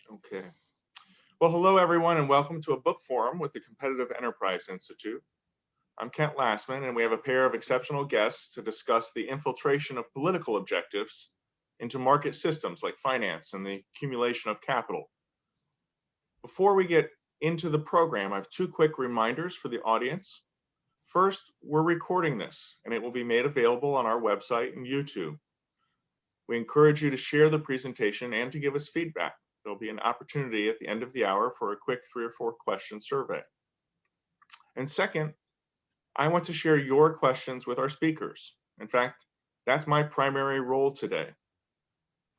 Okay. Well, hello, everyone, and welcome to a book forum with the Competitive Enterprise Institute. I'm Kent Lassman, and we have a pair of exceptional guests to discuss the infiltration of political objectives into market systems like finance and the accumulation of capital. Before we get into the program, I have two quick reminders for the audience. First, we're recording this, and it will be made available on our website and YouTube. We encourage you to share the presentation and to give us feedback. There'll be an opportunity at the end of the hour for a quick 3 or 4 question survey. And second, I want to share your questions with our speakers. In fact, that's my primary role today.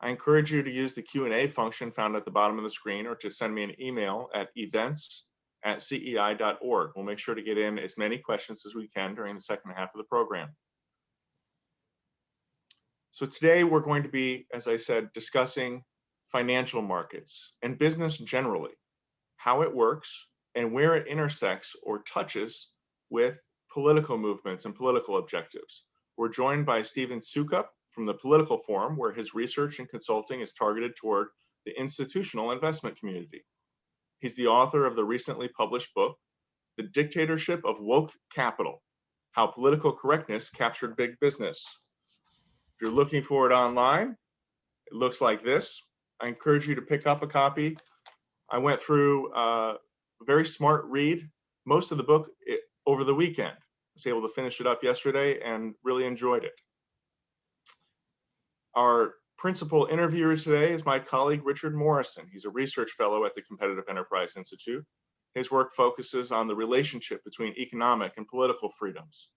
I encourage you to use the Q&A function found at the bottom of the screen or to send me an email at events@cei.org. We'll make sure to get in as many questions as we can during the second half of the program. So today we're going to be, as I said, discussing financial markets and business generally, how it works and where it intersects or touches with political movements and political objectives. We're joined by Steve Soukup from the Political Forum, where his research and consulting is targeted toward the institutional investment community. He's the author of the recently published book, The Dictatorship of Woke Capital, How Political Correctness Captured Big Business. If you're looking for it online, it looks like this. I encourage you to pick up a copy. I went through a very smart read, most of the book over the weekend. I was able to finish it up yesterday and really enjoyed it. Our principal interviewer today is my colleague, Richard Morrison. He's a research fellow at the Competitive Enterprise Institute. His work focuses on the relationship between economic and political freedoms.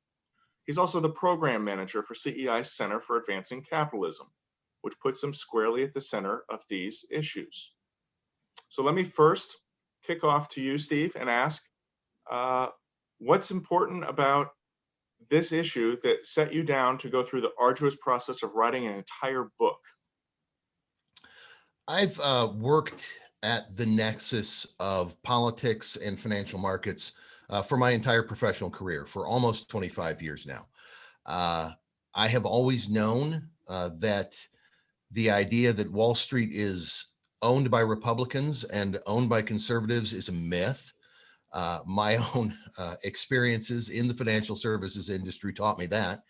He's also the program manager for CEI's Center for Advancing Capitalism, which puts him squarely at the center of these issues. So let me first kick off to you, Steve, and ask what's important about this issue that set you down to go through the arduous process of writing an entire book? I've worked at the nexus of politics and financial markets for my entire professional career for almost 25 years now. I have always known that the idea that Wall Street is owned by Republicans and owned by conservatives is a myth. My own experiences in the financial services industry taught me that.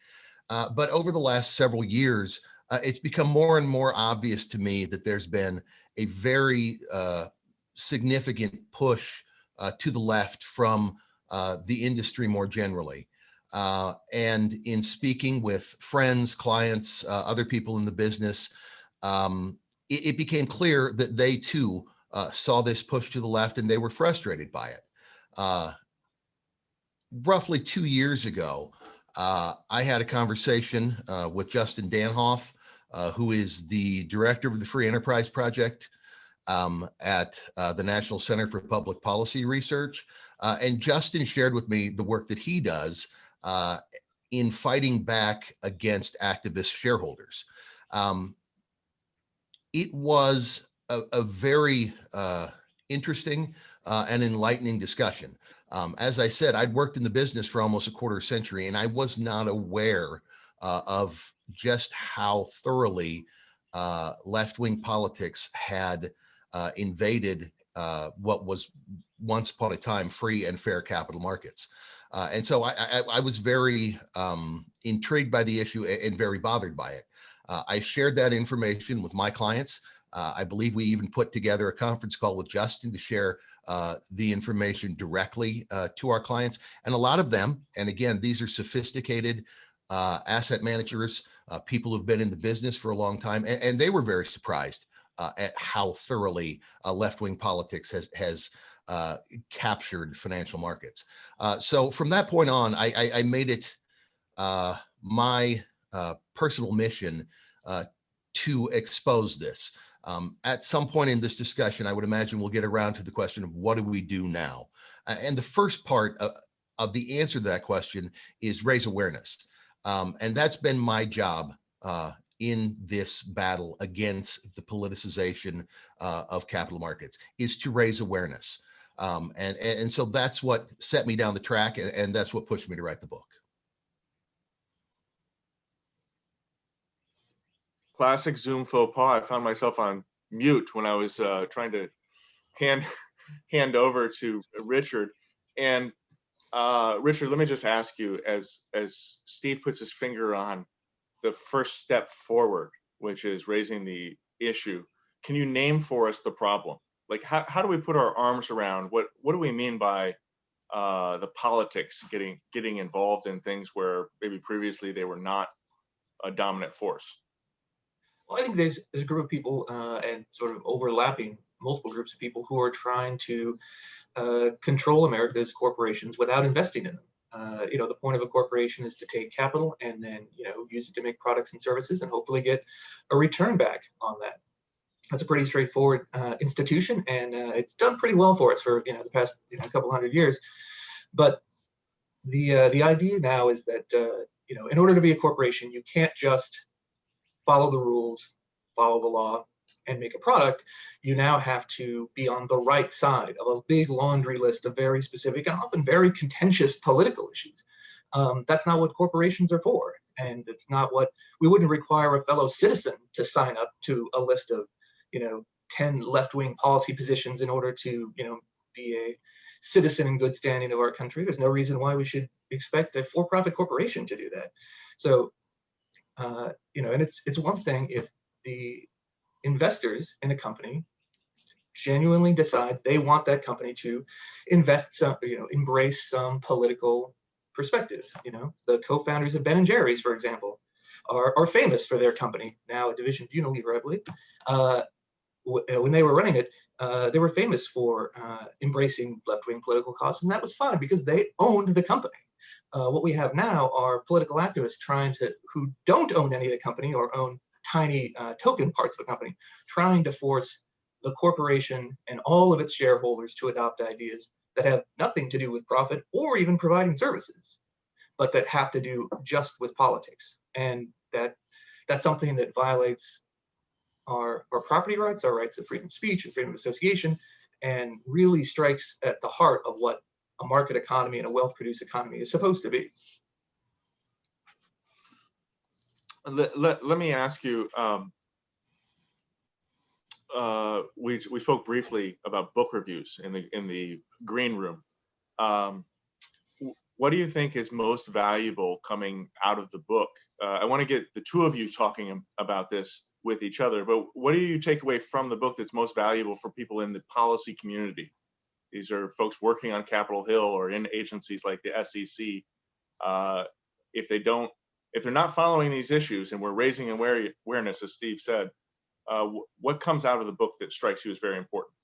But over the last several years, it's become more and more obvious to me that there's been a very significant push to the left from the industry more generally. And in speaking with friends, clients, other people in the business, it became clear that they too saw this push to the left and they were frustrated by it. Roughly 2 years ago, I had a conversation with Justin Danhoff, who is the director of the Free Enterprise Project at the National Center for Public Policy Research. And Justin shared with me the work that he does in fighting back against activist shareholders. It was a very interesting and enlightening discussion. As I said, I'd worked in the business for almost a quarter century, and I was not aware of just how thoroughly left-wing politics had invaded what was once upon a time free and fair capital markets. And so I was very intrigued by the issue and very bothered by it. I shared that information with my clients. I believe we even put together a conference call with Justin to share the information directly to our clients. And a lot of them, and again, these are sophisticated asset managers, people who've been in the business for a long time, and they were very surprised at how thoroughly left-wing politics has captured financial markets. So from that point on, I made it my personal mission to expose this. At some point in this discussion, I would imagine we'll get around to the question of what do we do now? And the first part of the answer to that question is raise awareness. And that's been my job in this battle against the politicization of capital markets, is to raise awareness. And so that's what set me down the track, and that's what pushed me to write the book. Classic Zoom faux pas. I found myself on mute when I was trying to hand over to Richard. And Richard, let me just ask you, as Steve puts his finger on the first step forward, which is raising the issue, can you name for us the problem? Like, how do we put our arms around what do we mean by the politics getting involved in things where maybe previously they were not a dominant force? Well, I think there's a group of people and sort of overlapping multiple groups of people who are trying to control America's corporations without investing in them. The point of a corporation is to take capital and then, use it to make products and services and hopefully get a return back on that. That's a pretty straightforward institution, and it's done pretty well for us for the past couple hundred years. But the idea now is that in order to be a corporation, you can't just follow the rules, follow the law, and make a product. You now have to be on the right side of a big laundry list of very specific and often very contentious political issues. That's not what corporations are for. And it's not what we wouldn't require a fellow citizen to sign up to a list of, 10 left-wing policy positions in order to, be a citizen in good standing of our country. There's no reason why we should expect a for-profit corporation to do that. So, and it's one thing if the investors in a company genuinely decide they want that company to invest some, embrace some political perspective. The co-founders of Ben & Jerry's, for example, are famous for their company, now a division of Unilever, I believe. When they were running it, they were famous for embracing left-wing political causes, and that was fine because they owned the company. What we have now are political activists who don't own any of the company or own tiny token parts of the company, trying to force the corporation and all of its shareholders to adopt ideas that have nothing to do with profit or even providing services, but that have to do just with politics. And that's something that violates our property rights, our rights of freedom of speech and freedom of association, and really strikes at the heart of what a market economy and a wealth-produced economy is supposed to be. Let me ask you, we spoke briefly about book reviews in the green room. What do you think is most valuable coming out of the book? I want to get the two of you talking about this with each other, but what do you take away from the book that's most valuable for people in the policy community? These are folks working on Capitol Hill or in agencies like the SEC. If they're not following these issues and we're raising awareness, as Steve said, what comes out of the book that strikes you as very important?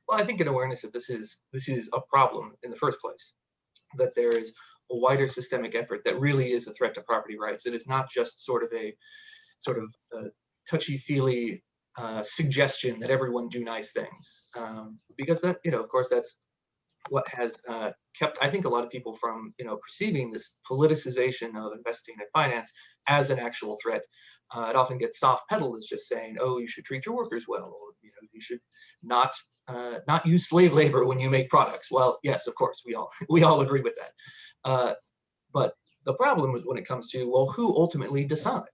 Well, I think an awareness that this is a problem in the first place, that there is a wider systemic effort that really is a threat to property rights. It is not just sort of a touchy-feely suggestion that everyone do nice things, because that, of course, that's what has kept, I think, a lot of people from, perceiving this politicization of investing and finance as an actual threat. It often gets soft-pedaled as just saying, oh, you should treat your workers well, or you should not use slave labor when you make products. Well, yes, of course, we all agree with that. But the problem is when it comes to, well, who ultimately decides?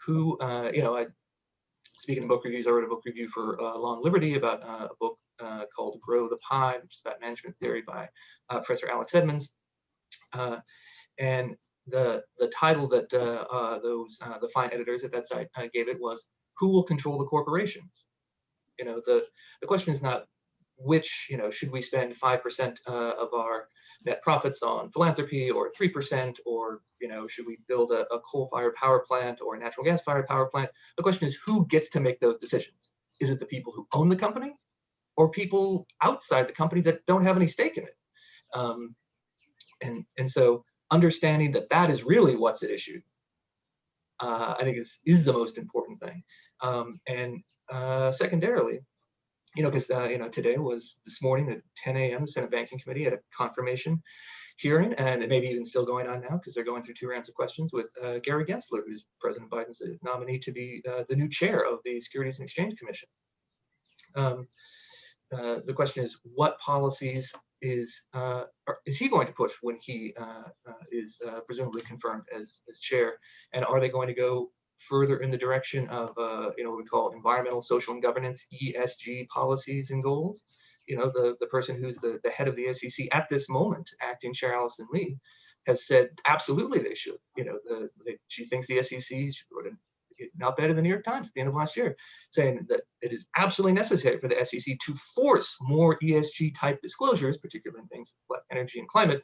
Who, speaking of book reviews, I wrote a book review for Law and Liberty about a book called Grow the Pie, which is about management theory by Professor Alex Edmonds. And the title that the fine editors at that site gave it was, who will control the corporations? The question is not which, should we spend 5% of our net profits on philanthropy, or 3%, or should we build a coal-fired power plant or a natural gas-fired power plant? The question is, who gets to make those decisions? Is it the people who own the company, or people outside the company that don't have any stake in it? And so understanding that is really what's at issue, I think is the most important thing. And secondarily, because today was this morning at 10 a.m. the Senate Banking Committee had a confirmation hearing, and it may be even still going on now because they're going through 2 rounds of questions with Gary Gensler, who's President Biden's nominee to be the new chair of the Securities and Exchange Commission. The question is, what policies is he going to push when he is presumably confirmed as chair, and are they going to go further in the direction of what we call environmental, social, and governance (ESG) policies and goals. The person who's the head of the SEC at this moment, acting Chair Allison Lee, has said absolutely they should. She thinks the SEC should write an op-ed in the New York Times at the end of last year, saying that it is absolutely necessary for the SEC to force more ESG type disclosures, particularly in things like energy and climate,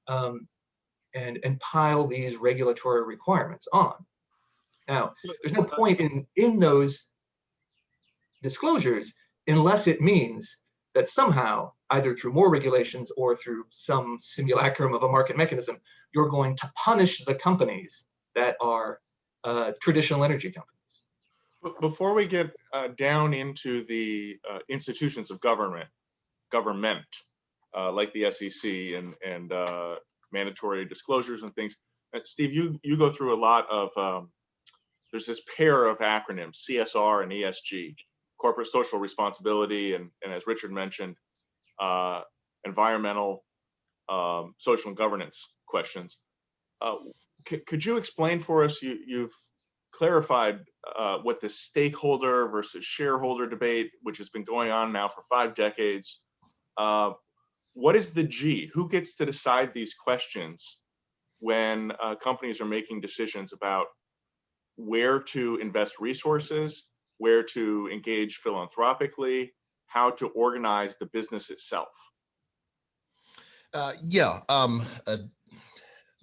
and pile these regulatory requirements on. Now, there's no point in those disclosures unless it means that somehow, either through more regulations or through some simulacrum of a market mechanism, you're going to punish the companies that are traditional energy companies. Before we get down into the institutions of government, like the SEC and mandatory disclosures and things, Steve, you go through a lot of, there's this pair of acronyms, CSR and ESG, corporate social responsibility, and as Richard mentioned, environmental, social and governance questions. Could you explain for us, you've clarified what the stakeholder versus shareholder debate, which has been going on now for 5 decades. What is the G? Who gets to decide these questions when companies are making decisions about where to invest resources, where to engage philanthropically, how to organize the business itself?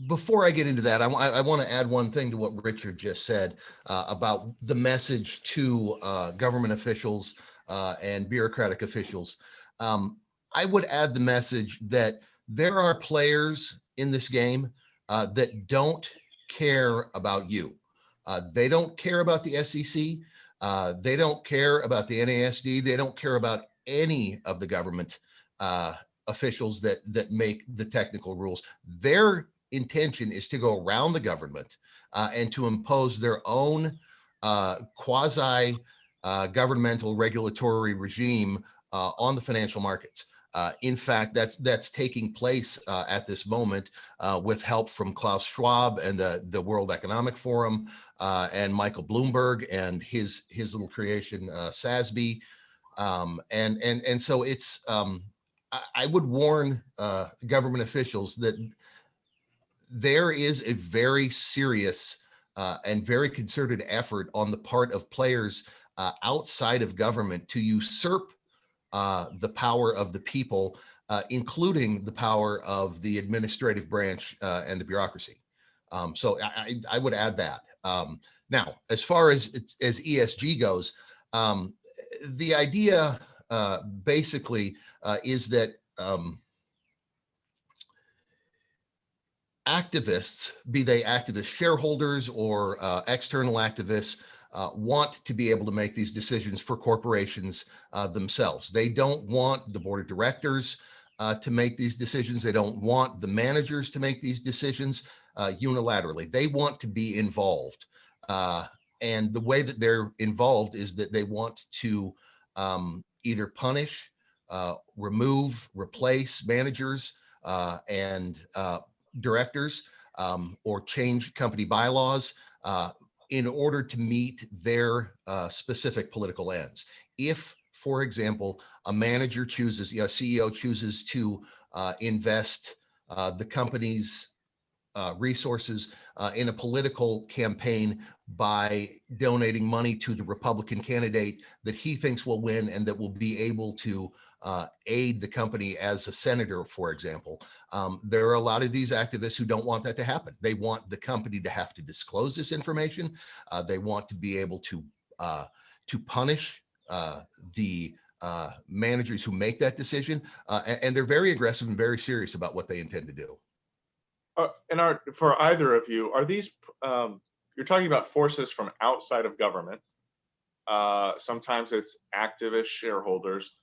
Before I get into that, I want to add one thing to what Richard just said about the message to government officials and bureaucratic officials. I would add the message that there are players in this game that don't care about you. They don't care about the SEC. They don't care about the NASD. They don't care about any of the government officials that make the technical rules. Their intention is to go around the government and to impose their own quasi governmental regulatory regime on the financial markets. In fact, that's taking place at this moment with help from Klaus Schwab and the World Economic Forum and Michael Bloomberg and his little creation SASB, and so it's I would warn government officials that there is a very serious and very concerted effort on the part of players outside of government to usurp the power of the people, including the power of the administrative branch and the bureaucracy. So I would add that. Now, as far as ESG goes, the idea basically is that activists, be they activist shareholders or external activists, want to be able to make these decisions for corporations themselves. They don't want the board of directors to make these decisions. They don't want the managers to make these decisions unilaterally. They want to be involved. And the way that they're involved is that they want to either punish, remove, replace managers and directors or change company bylaws in order to meet their specific political ends. If, for example, a manager chooses, a CEO chooses to invest the company's resources in a political campaign by donating money to the Republican candidate that he thinks will win and that will be able to aid the company as a senator, for example. There are a lot of these activists who don't want that to happen. They want the company to have to disclose this information. They want to be able to punish the managers who make that decision. And they're very aggressive and very serious about what they intend to do. And for either of you, are these, you're talking about forces from outside of government. Sometimes it's activist shareholders,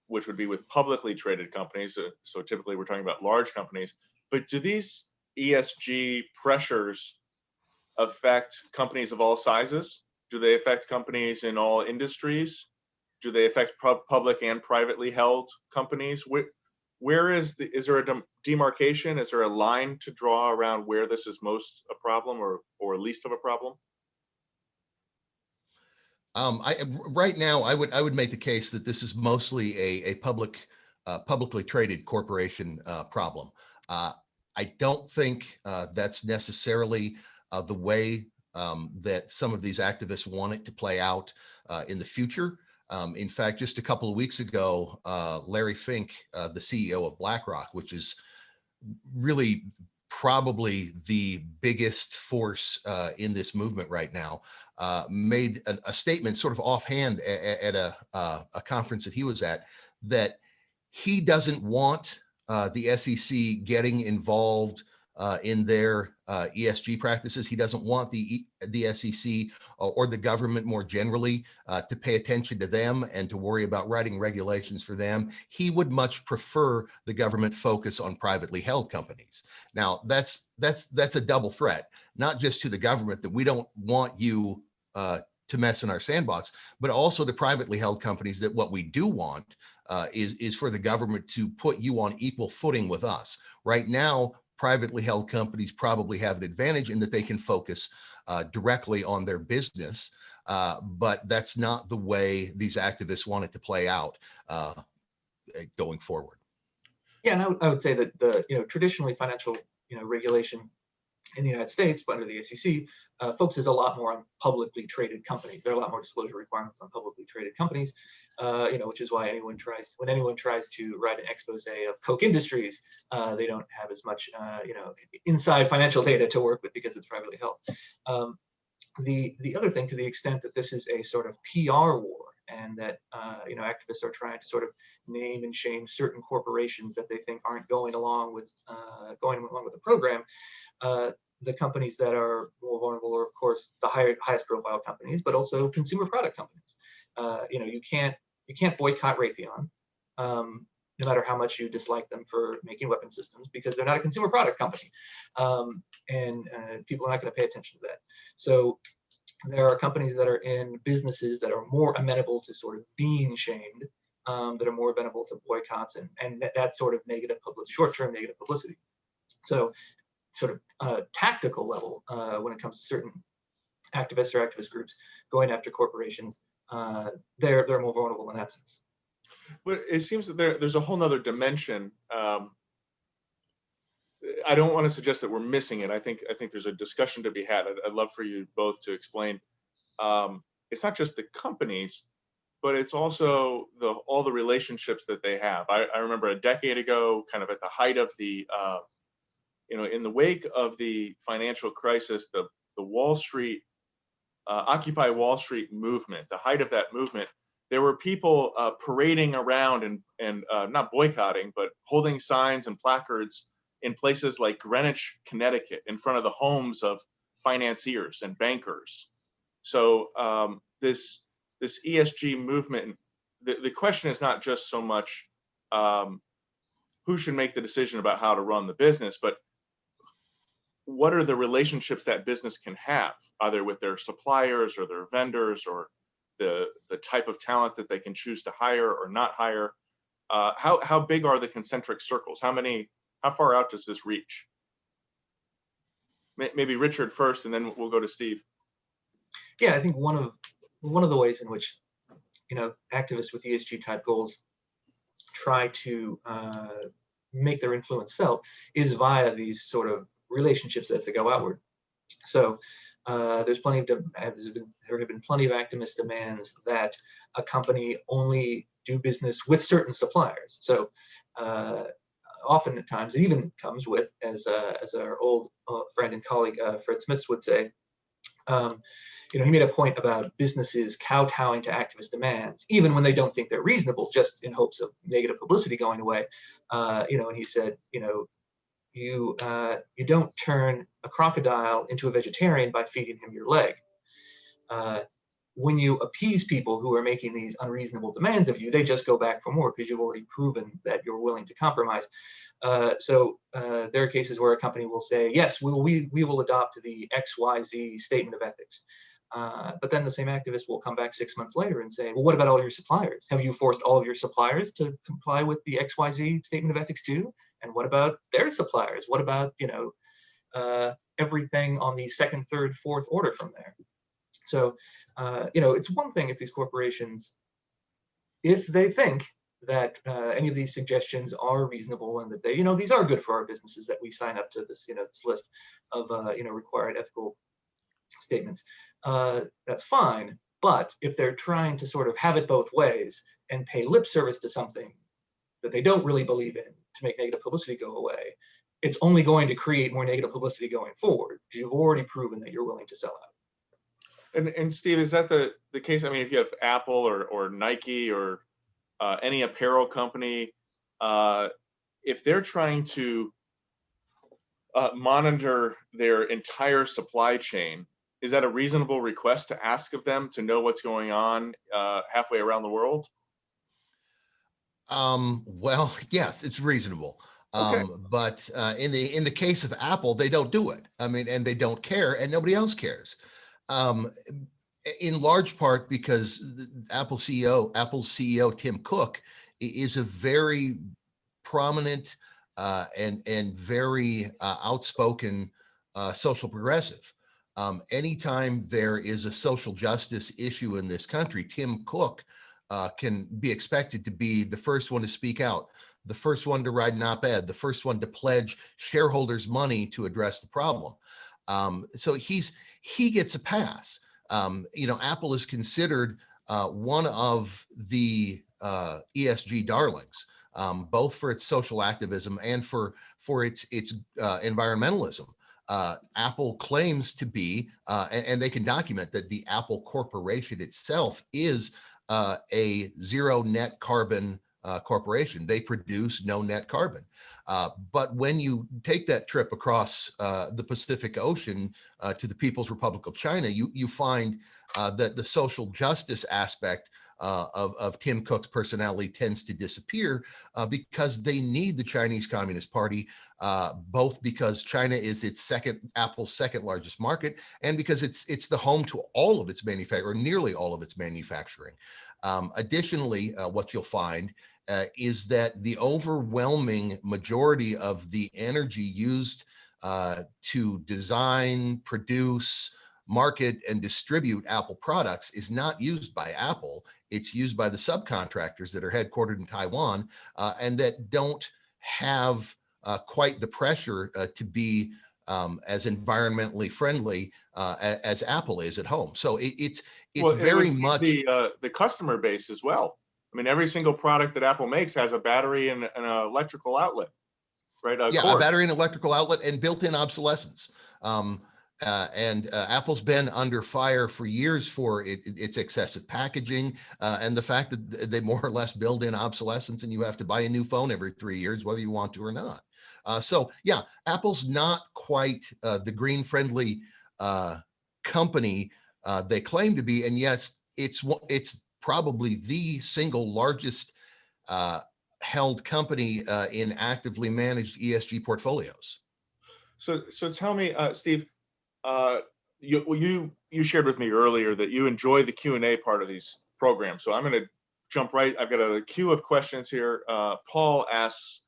which would be with publicly traded companies. So typically we're talking about large companies. But do these ESG pressures affect companies of all sizes? Do they affect companies in all industries? Do they affect public and privately held companies? Where is there a demarcation? Is there a line to draw around where this is most a problem or least of a problem? Right now, I would make the case that this is mostly a publicly traded corporation problem. I don't think that's necessarily the way that some of these activists want it to play out in the future. In fact, just a couple of weeks ago, Larry Fink, the CEO of BlackRock, which is really probably the biggest force in this movement right now, made a statement sort of offhand at a conference that he was at, that he doesn't want the SEC getting involved in their ESG practices. He doesn't want the SEC or the government more generally to pay attention to them and to worry about writing regulations for them. He would much prefer the government focus on privately held companies. Now, that's a double threat, not just to the government that we don't want you to mess in our sandbox, but also to privately held companies that what we do want is for the government to put you on equal footing with us. Right now, privately held companies probably have an advantage in that they can focus directly on their business, but that's not the way these activists want it to play out going forward. Yeah, and I would say that the traditionally financial regulation in the United States, under the SEC, focuses a lot more on publicly traded companies. There are a lot more disclosure requirements on publicly traded companies, which is why when anyone tries to write an expose of Koch Industries, they don't have as much, inside financial data to work with because it's privately held. The other thing, to the extent that this is a sort of PR war, and that activists are trying to sort of name and shame certain corporations that they think aren't going along with the program. The companies that are more vulnerable are, of course, the highest profile companies, but also consumer product companies. You can't boycott Raytheon, no matter how much you dislike them for making weapon systems, because they're not a consumer product company, and people are not going to pay attention to that. So there are companies that are in businesses that are more amenable to sort of being shamed, that are more amenable to boycotts and that sort of short-term negative publicity. So sort of on a tactical level, when it comes to certain activists or activist groups going after corporations, they're more vulnerable in that sense. Well, it seems that there's a whole nother dimension. I don't want to suggest that we're missing it. I think there's a discussion to be had. I'd love for you both to explain. It's not just the companies, but it's also all the relationships that they have. I remember a decade ago, kind of at the height of the in the wake of the financial crisis, the Wall Street, Occupy Wall Street movement, the height of that movement, there were people parading around and not boycotting, but holding signs and placards in places like Greenwich, Connecticut, in front of the homes of financiers and bankers. So this ESG movement, the question is not just so much who should make the decision about how to run the business, but what are the relationships that business can have, either with their suppliers or their vendors, or the type of talent that they can choose to hire or not hire. How big are the concentric circles? How far out does this reach? Maybe Richard first, and then we'll go to Steve. Yeah, I think one of the ways in which activists with ESG type goals try to make their influence felt is via these sort of relationships as they go outward. So there have been plenty of activist demands that a company only do business with certain suppliers. So often at times it even comes with, as our old friend and colleague Fred Smith would say, he made a point about businesses kowtowing to activist demands, even when they don't think they're reasonable, just in hopes of negative publicity going away. And he said, you don't turn a crocodile into a vegetarian by feeding him your leg. When you appease people who are making these unreasonable demands of you, they just go back for more because you've already proven that you're willing to compromise. So there are cases where a company will say, yes, we will adopt the XYZ statement of ethics. But then the same activist will come back 6 months later and say, well, what about all your suppliers? Have you forced all of your suppliers to comply with the XYZ statement of ethics too? And what about their suppliers? What about, everything on the second, third, fourth order from there? So, it's one thing if these corporations, if they think that any of these suggestions are reasonable and that they, these are good for our businesses, that we sign up to this, this list of, required ethical statements, that's fine. But if they're trying to sort of have it both ways and pay lip service to something that they don't really believe in to make negative publicity go away, it's only going to create more negative publicity going forward, because you've already proven that you're willing to sell out. And Steve, is that the case? I mean, if you have Apple or Nike or any apparel company, if they're trying to monitor their entire supply chain, is that a reasonable request to ask of them to know what's going on halfway around the world? Well, yes, it's reasonable. Okay. But in the case of Apple, they don't do it. I mean, and they don't care, and nobody else cares. In large part because Apple's CEO Tim Cook is a very prominent and very outspoken social progressive. Anytime there is a social justice issue in this country, Tim Cook can be expected to be the first one to speak out, the first one to write an op-ed, the first one to pledge shareholders' money to address the problem. So he gets a pass. Apple is considered one of the ESG darlings, both for its social activism and for its environmentalism. Apple claims to be, and they can document that the Apple Corporation itself is a zero net carbon corporation. They produce no net carbon. But when you take that trip across the Pacific Ocean to the People's Republic of China, you find that the social justice aspect of Tim Cook's personality tends to disappear because they need the Chinese Communist Party, both because China is Apple's second largest market, and because it's the home to all of its manufacturing, or nearly all of its manufacturing. Additionally, what you'll find is that the overwhelming majority of the energy used to design, produce, market, and distribute Apple products is not used by Apple. It's used by the subcontractors that are headquartered in Taiwan and that don't have quite the pressure to be as environmentally friendly as Apple is at home. So it's very much the customer base as well. I mean, every single product that Apple makes has a battery and an electrical outlet, right? A battery and electrical outlet and built-in obsolescence. Apple's been under fire for years for its excessive packaging and the fact that they more or less build in obsolescence, and you have to buy a new phone every 3 years, whether you want to or not. Apple's not quite the green-friendly company they claim to be, and yet it's probably the single largest held company in actively managed ESG portfolios. So tell me, Steve, you shared with me earlier that you enjoy the Q&A part of these programs. So I'm going to jump right. I've got a queue of questions here. Paul asks,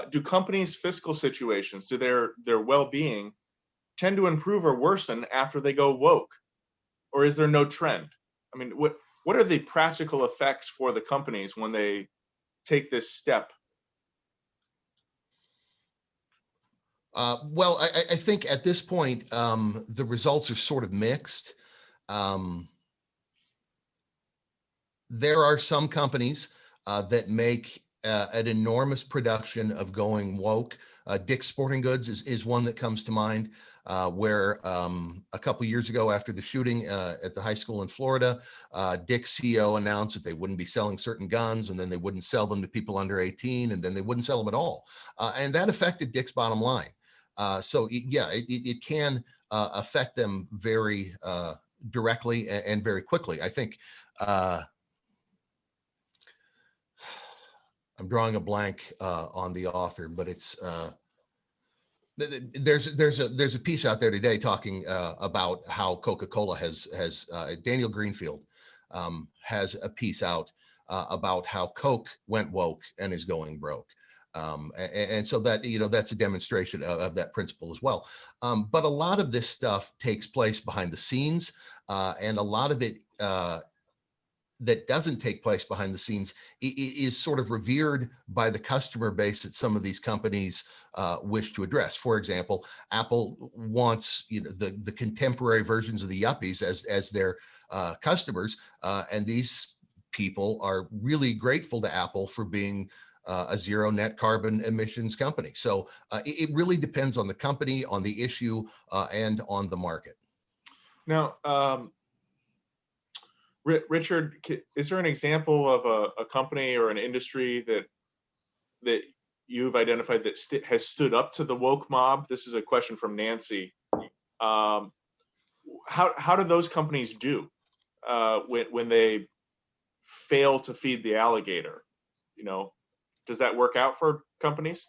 do companies' fiscal situations, do their well-being tend to improve or worsen after they go woke? Or is there no trend? I mean, what are the practical effects for the companies when they take this step? Well, I think at this point, the results are sort of mixed. There are some companies that make an enormous production of going woke. Dick's Sporting Goods is one that comes to mind, where a couple years ago after the shooting at the high school in Florida, Dick's CEO announced that they wouldn't be selling certain guns, and then they wouldn't sell them to people under 18, and then they wouldn't sell them at all. And that affected Dick's bottom line. It can affect them very directly and very quickly. I think I'm drawing a blank on the author, but it's there's a piece out there today talking about how Coca-Cola has Daniel Greenfield has a piece out about how Coke went woke and is going broke. And so that, that's a demonstration of that principle as well. But a lot of this stuff takes place behind the scenes, and a lot of it that doesn't take place behind the scenes is sort of revered by the customer base that some of these companies wish to address. For example, Apple wants the contemporary versions of the yuppies as their customers, and these people are really grateful to Apple for being a zero net carbon emissions company. So it really depends on the company, on the issue, and on the market. Now, Richard, is there an example of a company or an industry that you've identified that has stood up to the woke mob? This is a question from Nancy. How do those companies do when they fail to feed the alligator? Does that work out for companies?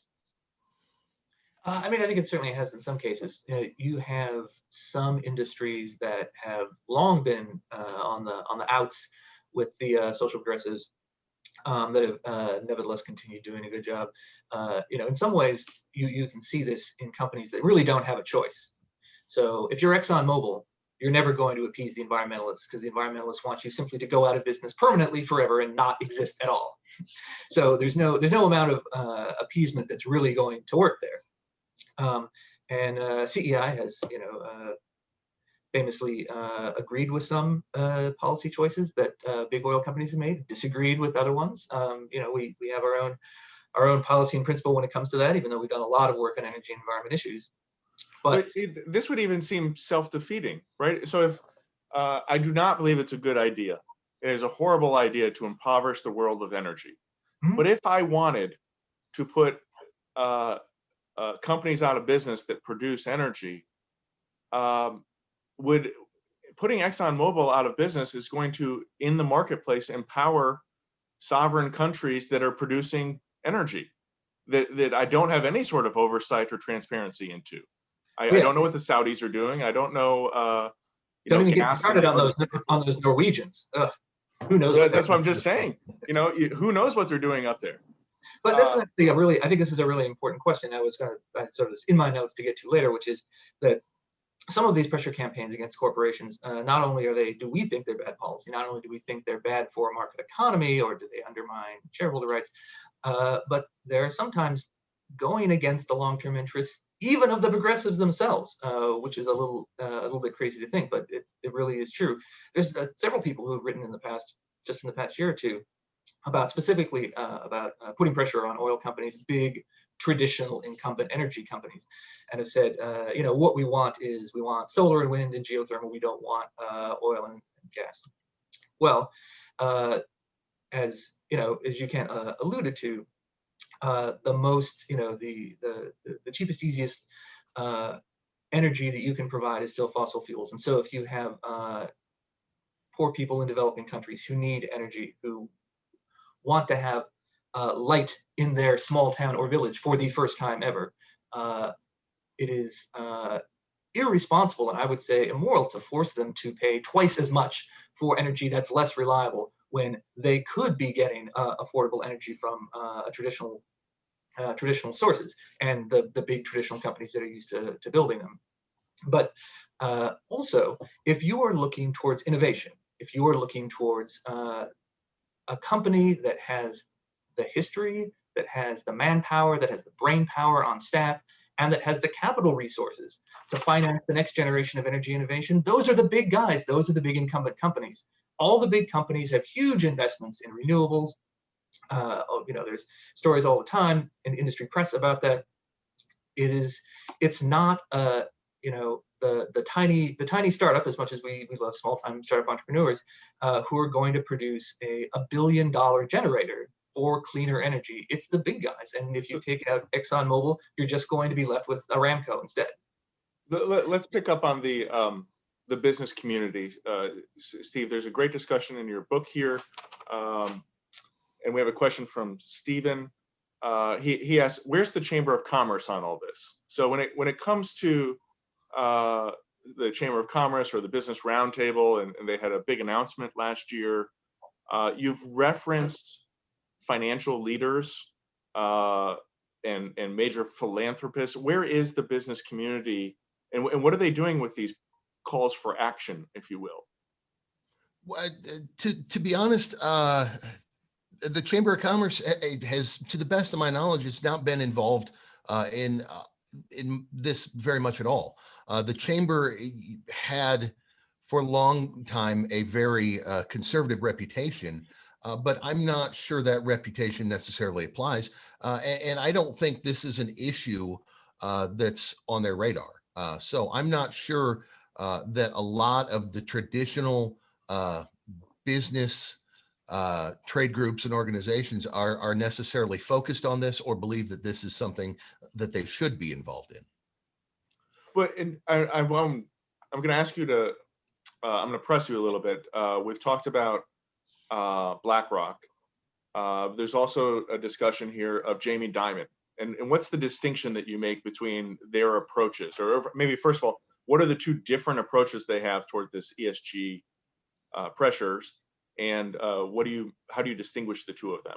I mean, I think it certainly has in some cases. You have some industries that have long been on the outs with the social progressives that have nevertheless continued doing a good job. In some ways, you can see this in companies that really don't have a choice. So if you're ExxonMobil, you're never going to appease the environmentalists because the environmentalists want you simply to go out of business permanently forever and not exist at all. So there's no amount of appeasement that's really going to work there. And CEI has, famously agreed with some policy choices that big oil companies have made, disagreed with other ones. We have our own policy and principle when it comes to that, even though we've done a lot of work on energy and environment issues. But this would even seem self-defeating, right? So if I do not believe it's a good idea, it is a horrible idea to impoverish the world of energy. Mm-hmm. But if I wanted to put companies out of business that produce energy, putting ExxonMobil out of business is going to, in the marketplace, empower sovereign countries that are producing energy that I don't have any sort of oversight or transparency into. I don't know what the Saudis are doing. I don't know. Don't even get started on those Norwegians. Ugh, who knows? That's what I'm just saying. Who knows what they're doing up there? But this is actually I think this is a really important question. I sort of this in my notes to get to later, which is that some of these pressure campaigns against corporations, not only do we think they're bad policy, not only do we think they're bad for a market economy or do they undermine shareholder rights, but they're sometimes going against the long-term interests even of the progressives themselves, which is a little bit crazy to think, but it really is true. There's several people who have written in the past year or two, about specifically about putting pressure on oil companies, big traditional incumbent energy companies, and have said, what we want solar and wind and geothermal. We don't want oil and gas. Well, as you can alluded to, the most, the cheapest, easiest energy that you can provide is still fossil fuels. And so if you have poor people in developing countries who need energy, who want to have light in their small town or village for the first time ever, it is irresponsible and I would say immoral to force them to pay twice as much for energy that's less reliable when they could be getting affordable energy from traditional sources and the big traditional companies that are used to building them. But also, if you are looking towards innovation, if you are looking towards a company that has the history, that has the manpower, that has the brain power on staff, and that has the capital resources to finance the next generation of energy innovation, those are the big guys. Those are the big incumbent companies. All the big companies have huge investments in renewables. There's stories all the time in the industry press about that. It's not the tiny startup, as much as we love small-time startup entrepreneurs, who are going to produce a $1 billion generator for cleaner energy. It's the big guys. And if you take out ExxonMobil, you're just going to be left with Aramco instead. Let's pick up on the business community. Steve, there's a great discussion in your book here. And we have a question from Stephen. He asks, where's the Chamber of Commerce on all this? So when it comes to the Chamber of Commerce or the Business Roundtable, and they had a big announcement last year, you've referenced financial leaders and major philanthropists? Where is the business community, and what are they doing with these calls for action, if you will? Well, to be honest, the Chamber of Commerce has, to the best of my knowledge, it's not been involved in this very much at all. The Chamber had for a long time a very conservative reputation, but I'm not sure that reputation necessarily applies. And I don't think this is an issue that's on their radar. So I'm not sure that a lot of the traditional business trade groups and organizations are necessarily focused on this or believe that this is something that they should be involved in. But I'm going to ask you to, I'm going to press you a little bit. We've talked about BlackRock. There's also a discussion here of Jamie Dimon. And what's the distinction that you make between their approaches? Or maybe first of all, what are the two different approaches they have toward this ESG pressures? And how do you distinguish the two of them?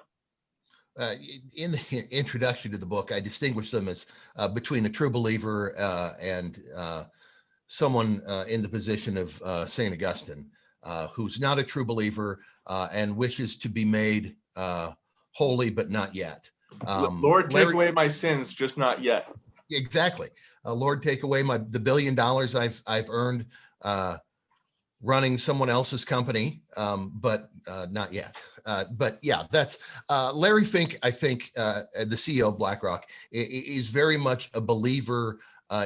In the introduction to the book, I distinguish them as between a true believer and someone in the position of St. Augustine, who's not a true believer and wishes to be made holy, but not yet. Lord, take away my sins, just not yet. Exactly. Lord, take away the $1 billion I've earned running someone else's company, but not yet. But yeah, that's Larry Fink, I think, the CEO of BlackRock, is very much a believer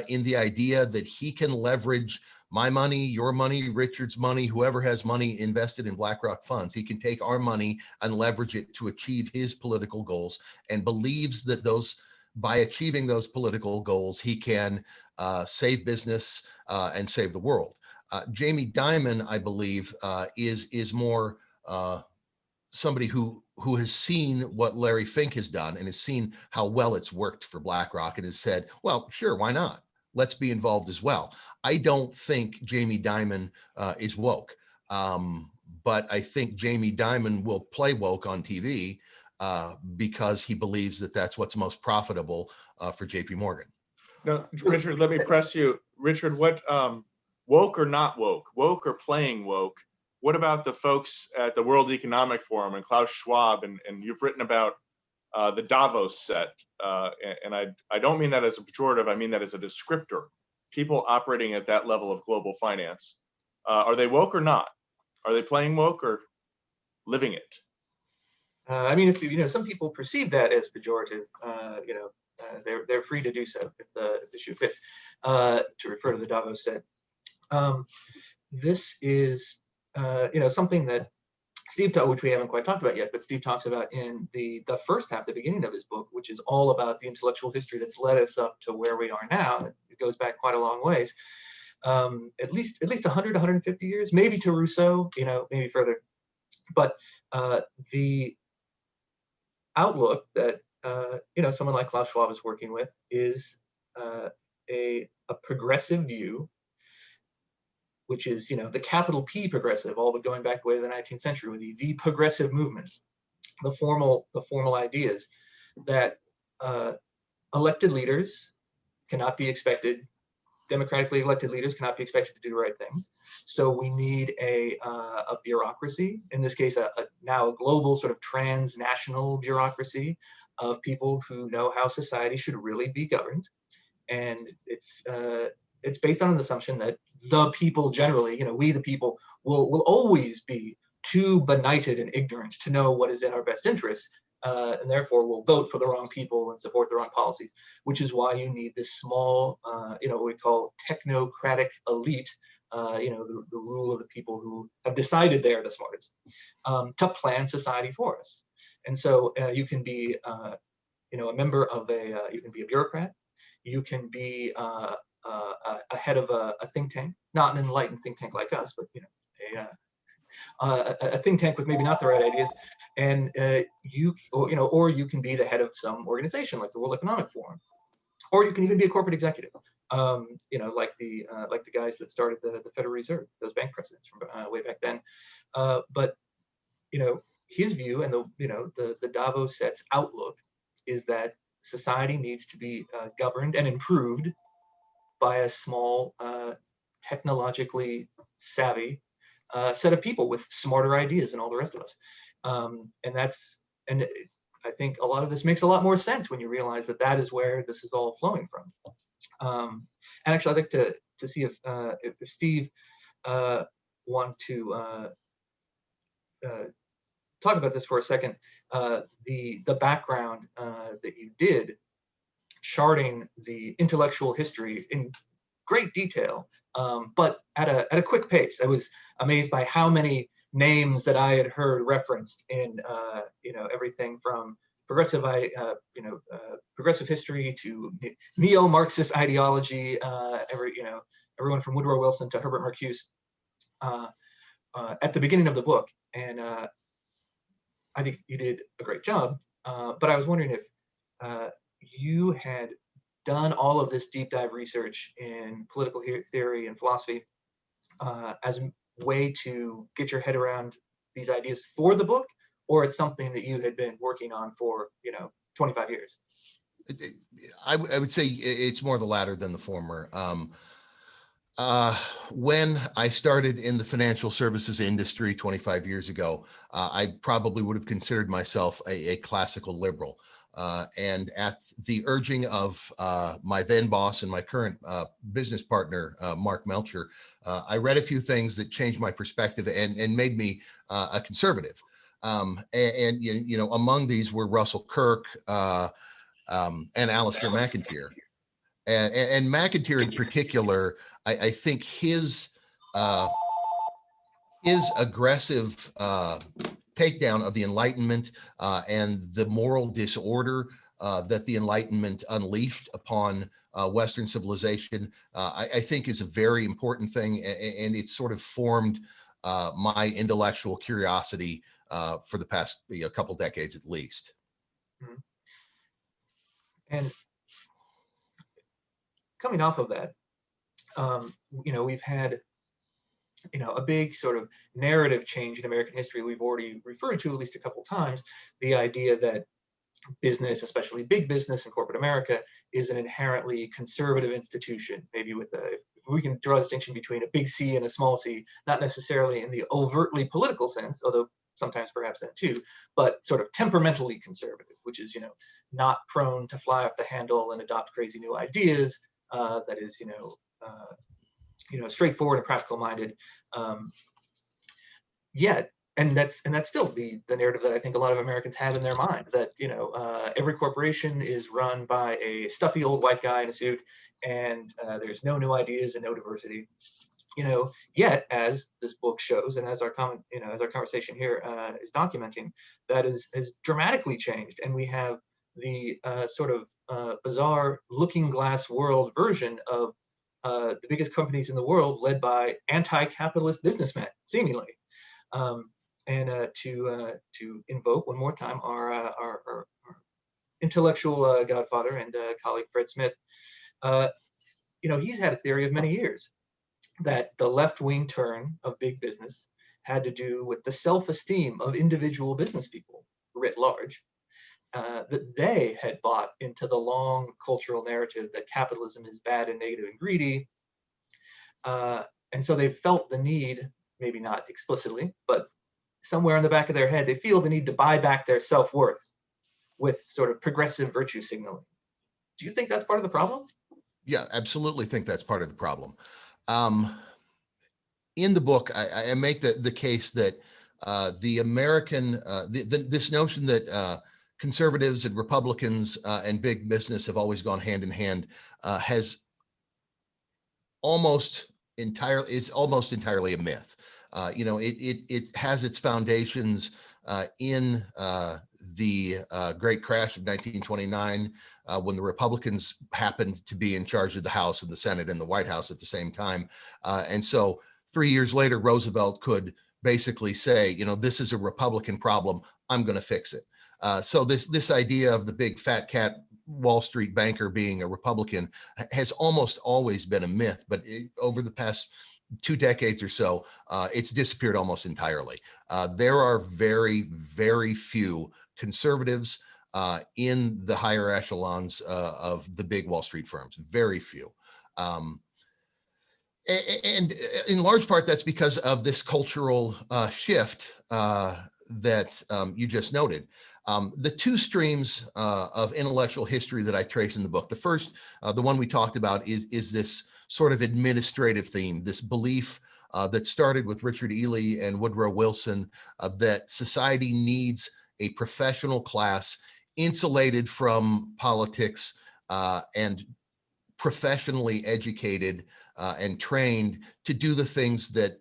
in the idea that he can leverage my money, your money, Richard's money, whoever has money invested in BlackRock funds. He can take our money and leverage it to achieve his political goals, and believes that by achieving those political goals, he can save business and save the world. Jamie Dimon, I believe, is more somebody who has seen what Larry Fink has done and has seen how well it's worked for BlackRock and has said, well, sure, why not? Let's be involved as well. I don't think Jamie Dimon is woke, but I think Jamie Dimon will play woke on TV because he believes that that's what's most profitable for JP Morgan. Now, Richard, let me press you. Richard, what woke or not woke or playing woke? What about the folks at the World Economic Forum and Klaus Schwab, and you've written about the Davos set, and I don't mean that as a pejorative, I mean that as a descriptor. People operating at that level of global finance. Are they woke or not? Are they playing woke or living it? I mean, if some people perceive that as pejorative, they're free to do so if the shoe fits. To refer to the Davos set, this is something that Steve, which we haven't quite talked about yet, but Steve talks about in the first half, the beginning of his book, which is all about the intellectual history that's led us up to where we are now. It goes back quite a long ways, at least 100, 150 years, maybe to Rousseau, maybe further. But the outlook that someone like Klaus Schwab is working with is a progressive view, which is, the capital P progressive, all the going back way to the 19th century with the progressive movement, the formal ideas that elected leaders cannot be expected, democratically elected leaders cannot be expected to do the right things. So we need a bureaucracy, in this case, now a global sort of transnational bureaucracy of people who know how society should really be governed. And it's based on an assumption that the people generally, we the people, will always be too benighted and ignorant to know what is in our best interests, and therefore will vote for the wrong people and support the wrong policies, which is why you need this small, what we call technocratic elite, the rule of the people who have decided they're the smartest, to plan society for us. And so you can be, a member of you can be a bureaucrat, you can be a head of a think tank, not an enlightened think tank like us, but a think tank with maybe not the right ideas, and or you can be the head of some organization like the World Economic Forum, or you can even be a corporate executive, like the guys that started the Federal Reserve, those bank presidents from way back then. But his view and the Davos set's outlook is that society needs to be governed and improved by a small, technologically savvy set of people with smarter ideas than all the rest of us. And I think a lot of this makes a lot more sense when you realize that that is where this is all flowing from. And actually, I'd like to see if Steve want to talk about this for a second. The background that you did, charting the intellectual history in great detail, but at a quick pace. I was amazed by how many names that I had heard referenced in everything from progressive progressive history to neo-Marxist ideology. Everyone from Woodrow Wilson to Herbert Marcuse at the beginning of the book, and I think you did a great job. But I was wondering if you had done all of this deep dive research in political theory and philosophy as a way to get your head around these ideas for the book, or it's something that you had been working on for 25 years. I would say it's more the latter than the former. When I started in the financial services industry 25 years ago, I probably would have considered myself a classical liberal. And at the urging of my then boss and my current business partner, Mark Melcher, I read a few things that changed my perspective and made me a conservative. And among these were Russell Kirk and Alistair McIntyre. And McIntyre in particular, I think his aggressive takedown of the Enlightenment and the moral disorder that the Enlightenment unleashed upon Western civilization, I think is a very important thing, and it sort of formed my intellectual curiosity for the past couple decades at least. Mm-hmm. And coming off of that, we've had a big sort of narrative change in American history. We've already referred to at least a couple times the idea that business, especially big business in corporate America, is an inherently conservative institution. Maybe we can draw a distinction between a big C and a small c, not necessarily in the overtly political sense, although sometimes perhaps that too, but sort of temperamentally conservative, which is not prone to fly off the handle and adopt crazy new ideas. That is straightforward and practical minded. Yet, and that's still the narrative that I think a lot of Americans have in their mind, that every corporation is run by a stuffy old white guy in a suit, and there's no new ideas and no diversity. Yet, as this book shows, and as our conversation here is documenting, that has dramatically changed, and we have the sort of bizarre looking glass world version of the biggest companies in the world led by anti-capitalist businessmen, seemingly. And to invoke one more time our intellectual godfather and colleague Fred Smith, he's had a theory of many years that the left-wing turn of big business had to do with the self-esteem of individual business people writ large, that they had bought into the long cultural narrative that capitalism is bad and negative and greedy. And so they felt the need, maybe not explicitly, but somewhere in the back of their head, they feel the need to buy back their self-worth with sort of progressive virtue signaling. Do you think that's part of the problem? Yeah, absolutely think that's part of the problem. In the book, I make the case that the American, this notion that conservatives and Republicans and big business have always gone hand in hand is almost entirely a myth. It has its foundations in the Great Crash of 1929, when the Republicans happened to be in charge of the House and the Senate and the White House at the same time. And so 3 years later, Roosevelt could basically say, this is a Republican problem, I'm going to fix it. So this idea of the big fat cat Wall Street banker being a Republican has almost always been a myth, but over the past 2 decades or so, it's disappeared almost entirely. There are very, very few conservatives in the higher echelons of the big Wall Street firms, very few. And in large part, that's because of this cultural shift that you just noted. The two streams of intellectual history that I trace in the book, the first, the one we talked about, is this sort of administrative theme, this belief that started with Richard Ely and Woodrow Wilson, that society needs a professional class insulated from politics and professionally educated and trained to do the things that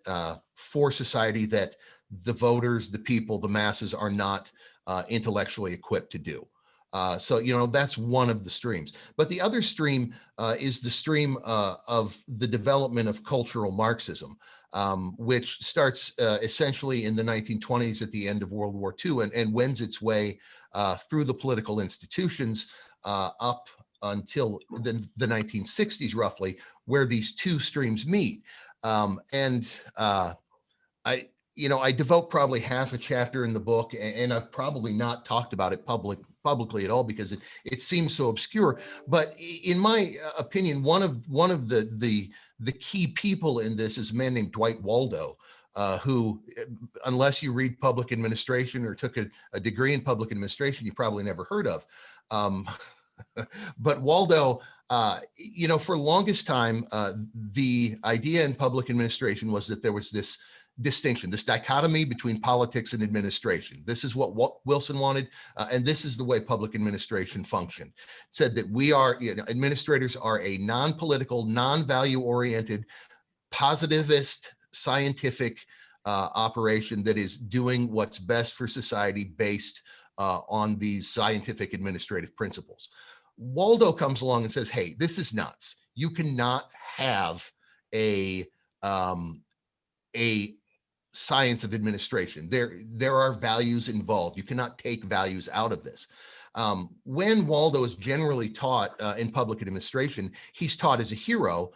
for society that the voters, the people, the masses are not intellectually equipped to do. So, that's one of the streams. But the other stream is the stream of the development of cultural Marxism, which starts essentially in the 1920s at the end of World War II and wends its way through the political institutions up until the 1960s, roughly, where these two streams meet. I devote probably half a chapter in the book, and I've probably not talked about it publicly at all because it seems so obscure. But in my opinion, one of the key people in this is a man named Dwight Waldo, who, unless you read public administration or took a degree in public administration, you probably never heard of. But Waldo, for longest time, the idea in public administration was that there was this distinction, this dichotomy between politics and administration. This is what Wilson wanted, and this is the way public administration functioned. It said that we are, administrators are a non-political, non-value oriented, positivist, scientific operation that is doing what's best for society based on these scientific administrative principles. Waldo comes along and says, hey, this is nuts. You cannot have a science of administration. There are values involved. You cannot take values out of this. When Waldo is generally taught in public administration, he's taught as a hero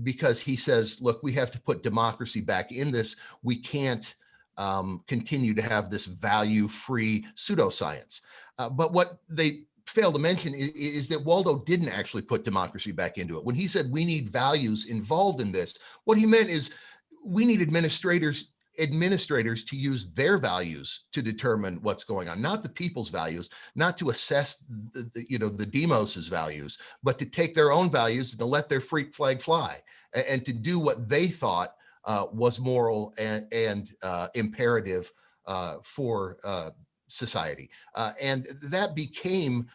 because he says, look, we have to put democracy back in this. We can't continue to have this value-free pseudoscience. But what they fail to mention is that Waldo didn't actually put democracy back into it. When he said we need values involved in this, what he meant is we need administrators to use their values to determine what's going on, not the people's values, not to assess the demos's values, but to take their own values and to let their freak flag fly and to do what they thought was moral and imperative for society. And that became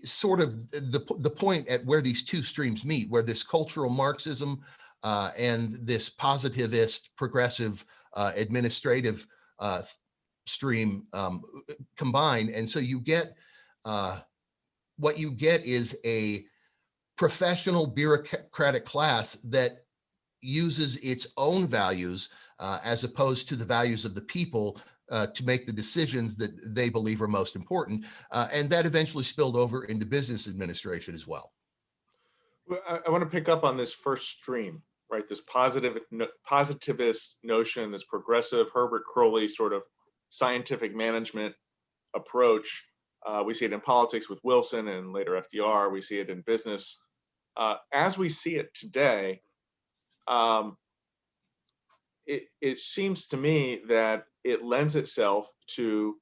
sort of the point at where these two streams meet, where this cultural Marxism and this positivist, progressive, administrative stream combine. And so you get, what you get is a professional bureaucratic class that uses its own values as opposed to the values of the people to make the decisions that they believe are most important. And that eventually spilled over into business administration as well. Well, I want to pick up on this first stream, right? This positivist notion, this progressive Herbert Crowley sort of scientific management approach. We see it in politics with Wilson and later FDR. We see it in business. As we see it today, it seems to me that it lends itself to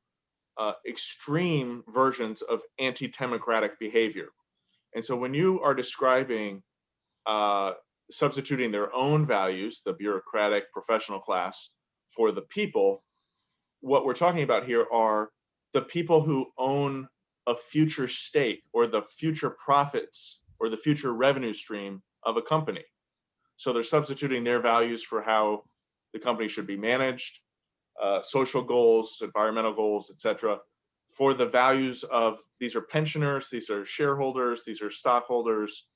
extreme versions of anti-democratic behavior. And so when you are describing substituting their own values, the bureaucratic professional class, for the people, what we're talking about here are the people who own a future stake or the future profits or the future revenue stream of a company. So they're substituting their values for how the company should be managed, social goals, environmental goals, etc., for the values of these are pensioners, these are shareholders, these are stockholders,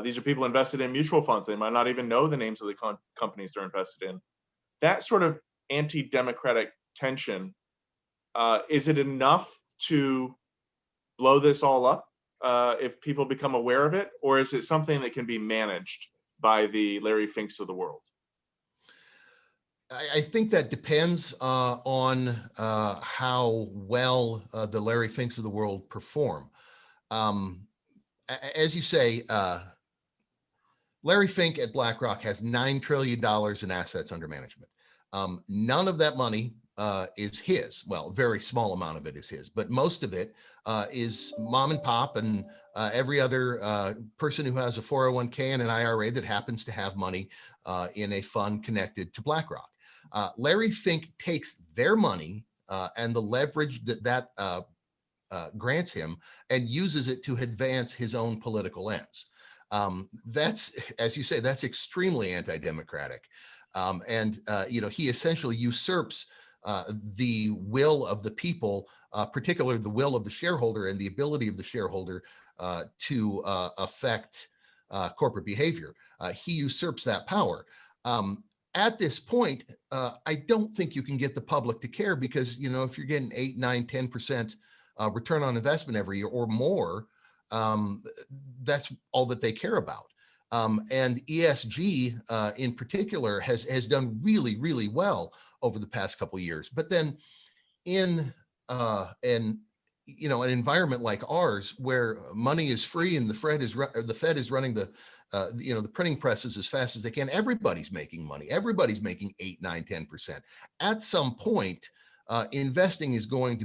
these are people invested in mutual funds. They might not even know the names of the companies they're invested in. That sort of anti-democratic tension, is it enough to blow this all up if people become aware of it? Or is it something that can be managed by the Larry Finks of the world? I think that depends on how well the Larry Finks of the world perform. As you say, Larry Fink at BlackRock has $9 trillion in assets under management. None of that money is his. Well, a very small amount of it is his, but most of it is mom and pop and every other person who has a 401k and an IRA that happens to have money in a fund connected to BlackRock. Larry Fink takes their money and the leverage that grants him and uses it to advance his own political ends. That's, as you say, that's extremely anti-democratic. He essentially usurps the will of the people, particularly the will of the shareholder and the ability of the shareholder to affect corporate behavior. He usurps that power. At this point, I don't think you can get the public to care because, if you're getting 8, 9, 10% return on investment every year or more, that's all that they care about. And ESG in particular has done really, really well over the past couple of years. But then in an environment like ours where money is free and the Fed is running the printing presses as fast as they can, everybody's making money. Everybody's making 8, 9, 10%. At some point, investing is going to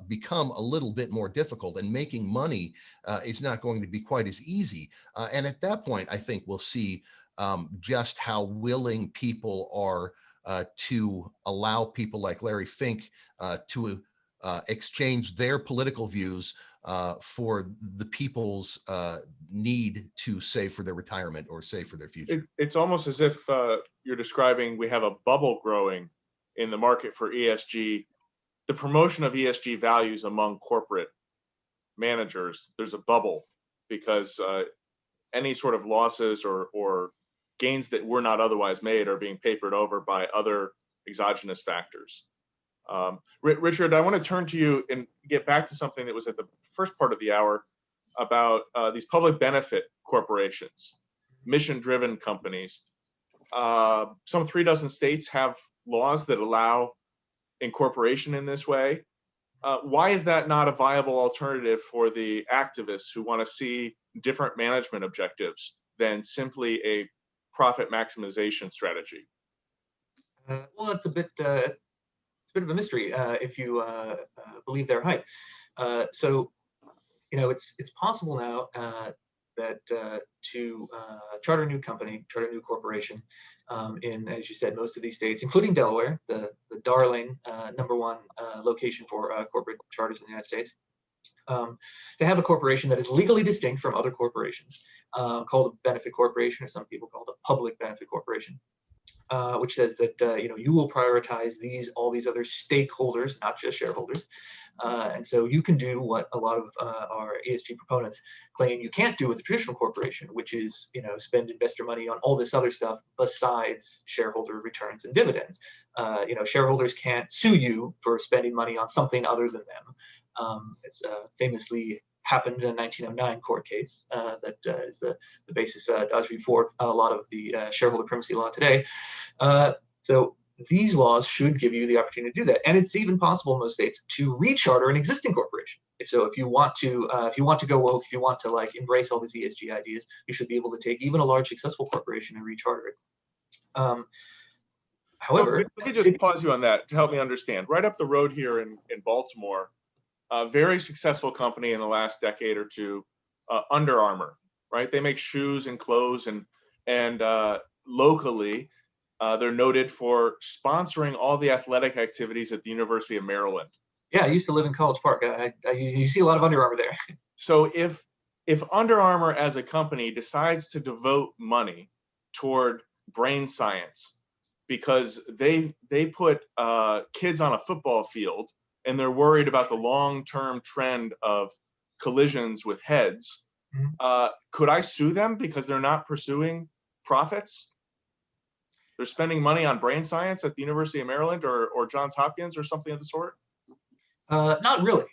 become a little bit more difficult, and making money is not going to be quite as easy. And at that point, I think we'll see just how willing people are to allow people like Larry Fink to exchange their political views for the people's need to save for their retirement or save for their future. It's almost as if you're describing we have a bubble growing in the market for ESG, the promotion of ESG values among corporate managers. There's a bubble because any sort of losses or gains that were not otherwise made are being papered over by other exogenous factors. Richard, I want to turn to you and get back to something that was at the first part of the hour about these public benefit corporations, mission-driven companies. Some 36 states have laws that allow incorporation in this way. Why is that not a viable alternative for the activists who want to see different management objectives than simply a profit maximization strategy? Well, it's a bit of a mystery if you believe their hype. So, it's possible now that to charter a new company, charter a new corporation in, as you said, most of these states, including Delaware, the darling #1 location for corporate charters in the United States, to have a corporation that is legally distinct from other corporations, called a benefit corporation, or some people call it a public benefit corporation. Which says that you will prioritize all these other stakeholders, not just shareholders, and so you can do what a lot of our ESG proponents claim you can't do with a traditional corporation, which is spend investor money on all this other stuff besides shareholder returns and dividends. Shareholders can't sue you for spending money on something other than them. It's famously happened in a 1909 court case that is the basis Dodge v. Ford, a lot of the shareholder primacy law today. So these laws should give you the opportunity to do that, and it's even possible in most states to recharter an existing corporation. If you want to go woke, if you want to embrace all these ESG ideas, you should be able to take even a large successful corporation and recharter it. However, let me just pause you on that to help me understand. Right up the road here in Baltimore, a very successful company in the last decade or two, Under Armour, right? They make shoes and clothes, and locally, they're noted for sponsoring all the athletic activities at the University of Maryland. Yeah, I used to live in College Park. You see a lot of Under Armour there. So if Under Armour as a company decides to devote money toward brain science because they put kids on a football field and they're worried about the long-term trend of collisions with heads, could I sue them because they're not pursuing profits? They're spending money on brain science at the University of Maryland or Johns Hopkins or something of the sort? Not really,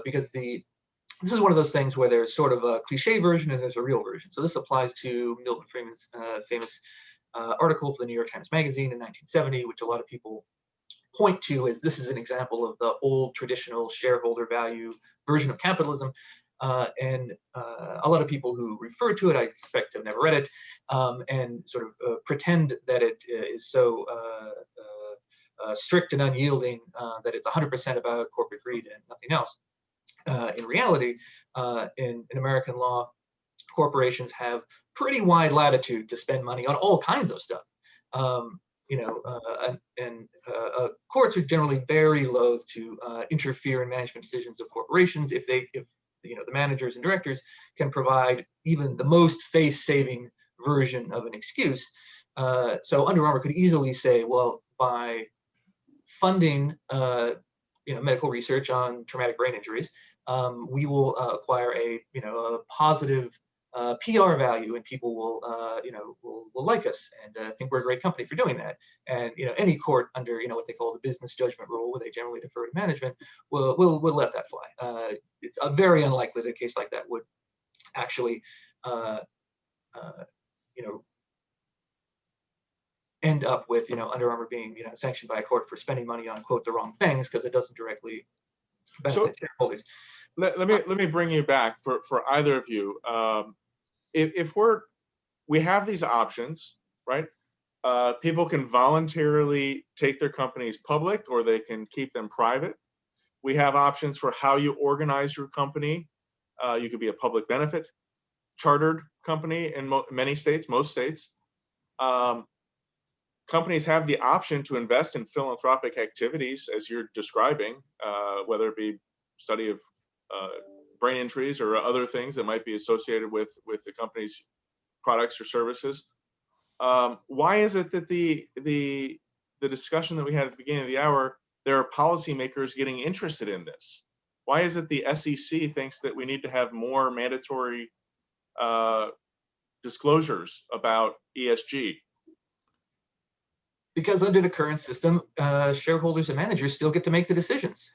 because this is one of those things where there's sort of a cliche version and there's a real version. So this applies to Milton Friedman's famous article for the New York Times Magazine in 1970, which a lot of people point to as this is an example of the old traditional shareholder value version of capitalism. And a lot of people who refer to it, I suspect, have never read it, and sort of pretend that it is so strict and unyielding that it's 100% about corporate greed and nothing else. In reality, in American law, corporations have pretty wide latitude to spend money on all kinds of stuff. Courts are generally very loath to interfere in management decisions of corporations if the managers and directors can provide even the most face-saving version of an excuse. So Under Armour could easily say, well, by funding medical research on traumatic brain injuries, we will acquire a positive PR value, and people will like us and think we're a great company for doing that. And any court under what they call the business judgment rule, where they generally defer to management, will let that fly. It's very unlikely that a case like that would actually end up with Under Armour being sanctioned by a court for spending money on, quote, the wrong things, because it doesn't directly benefit shareholders. Let me bring you back for either of you. If we have these options, right? People can voluntarily take their companies public, or they can keep them private. We have options for how you organize your company. You could be a public benefit chartered company in many states, most states. Companies have the option to invest in philanthropic activities, as you're describing, whether it be study of brain injuries or other things that might be associated with the company's products or services. Why is it that the discussion that we had at the beginning of the hour, there are policymakers getting interested in this? Why is it the SEC thinks that we need to have more mandatory disclosures about ESG? Because under the current system, shareholders and managers still get to make the decisions.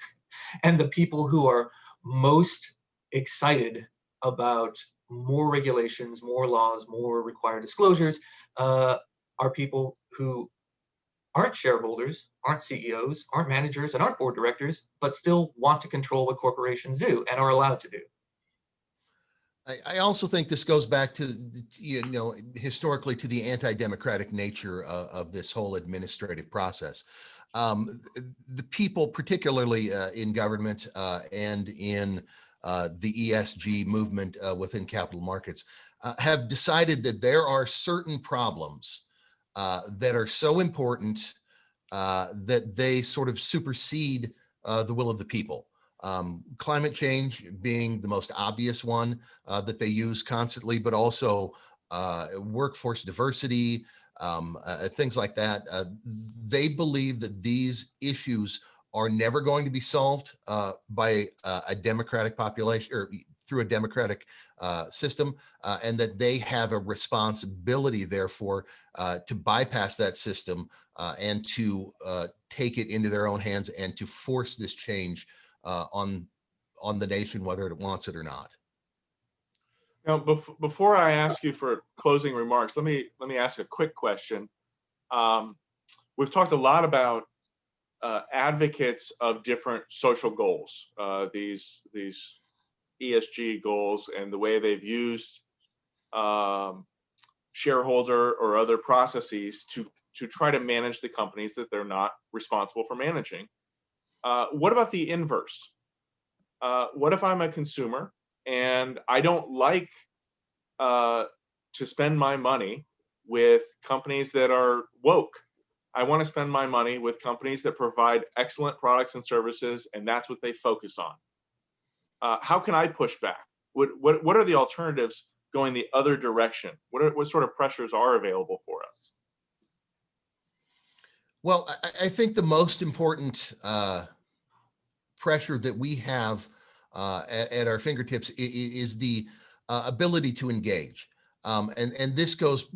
And the people who are most excited about more regulations, more laws, more required disclosures are people who aren't shareholders, aren't CEOs, aren't managers, and aren't board directors, but still want to control what corporations do and are allowed to do. I also think this goes back to, historically, to the anti-democratic nature of this whole administrative process. The people, particularly in government and in the ESG movement within capital markets, have decided that there are certain problems that are so important that they sort of supersede the will of the people. Climate change being the most obvious one that they use constantly, but also workforce diversity, things like that. They believe that these issues are never going to be solved by a democratic population or through a democratic system, and that they have a responsibility, therefore, to bypass that system and to take it into their own hands and to force this change on the nation, whether it wants it or not. Now, before I ask you for closing remarks, let me ask a quick question. We've talked a lot about advocates of different social goals, these ESG goals, and the way they've used shareholder or other processes to try to manage the companies that they're not responsible for managing. What about the inverse? What if I'm a consumer and I don't like to spend my money with companies that are woke? I want to spend my money with companies that provide excellent products and services, and that's what they focus on. How can I push back? What are the alternatives going the other direction? What sort of pressures are available for us? Well, I think the most important pressure that we have at our fingertips is the ability to engage. And this goes